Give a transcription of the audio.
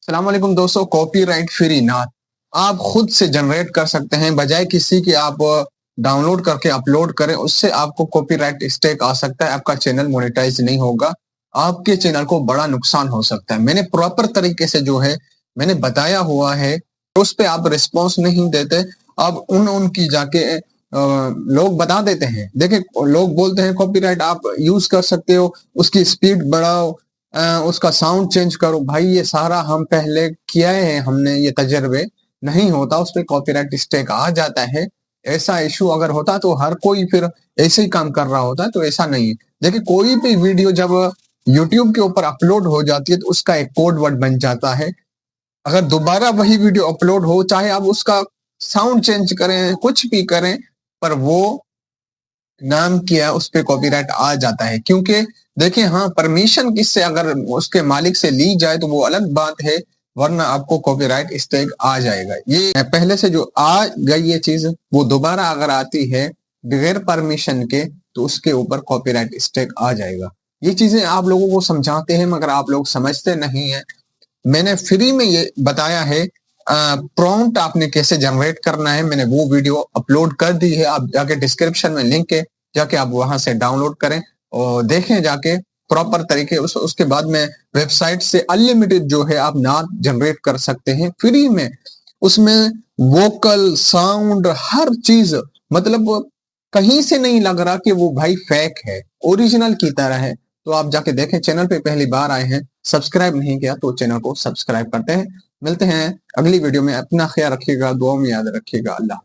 अस्सलाम वालेकुम दोस्तों, कॉपीराइट फ्री नात आप खुद से जनरेट कर सकते हैं, बजाय किसी की आप डाउनलोड करके अपलोड करें। उससे आपको कॉपीराइट स्ट्राइक आ सकता है, आपका चैनल मोनेटाइज नहीं होगा, आपके चैनल को बड़ा नुकसान हो सकता है। मैंने प्रॉपर तरीके से जो है मैंने बताया हुआ है, उस पे आप रिस्पॉन्स नहीं देते। अब उनकी जाके लोग बता देते हैं, देखिए लोग बोलते हैं कॉपीराइट आप यूज कर सकते हो, उसकी स्पीड बढ़ाओ, उसका साउंड चेंज करो। भाई ये सारा हम पहले किया है, हमने ये तजर्बे नहीं होता, उस पर कॉपीराइट स्ट्राइक आ जाता है। ऐसा इशू अगर होता तो हर कोई फिर ऐसे ही काम कर रहा होता, तो ऐसा नहीं है। देखिए कोई भी वीडियो जब यूट्यूब के ऊपर अपलोड हो जाती है तो उसका एक कोड वर्ड बन जाता है। अगर दोबारा वही वीडियो अपलोड हो, चाहे आप उसका साउंड चेंज करें, कुछ भी करें, पर वो नाम किया उस पे कॉपीराइट आ जाता है। क्योंकि देखिए हाँ, परमिशन किससे अगर उसके मालिक से ली जाए तो वो अलग बात है, वरना आपको कॉपीराइट स्ट्राइक आ जाएगा। ये पहले से जो आ गई ये चीज, वो दोबारा अगर आती है बगैर परमिशन के तो उसके ऊपर कॉपीराइट स्ट्राइक आ जाएगा। ये चीजें आप लोगों को समझाते हैं मगर आप लोग समझते नहीं है। मैंने फ्री में ये बताया है, प्रॉम्प्ट आपने कैसे जनरेट करना है, मैंने वो वीडियो अपलोड कर दी है। आप जाके डिस्क्रिप्शन में लिंक है, जाके आप वहां से डाउनलोड करें और देखें जाके प्रॉपर तरीके। उसके बाद में वेबसाइट से अनलिमिटेड जो है आप नात जनरेट कर सकते हैं फ्री में। उसमें वोकल साउंड हर चीज, मतलब कहीं से नहीं लग रहा कि वो भाई फेक है, ओरिजिनल की तरह है। तो आप जाके देखें। चैनल पे पहली बार आए हैं, सब्सक्राइब नहीं किया तो चैनल को सब्सक्राइब करते हैं। मिलते हैं अगली वीडियो में। अपना ख्याल रखिएगा, दुआ में याद रखिएगा। अल्लाह।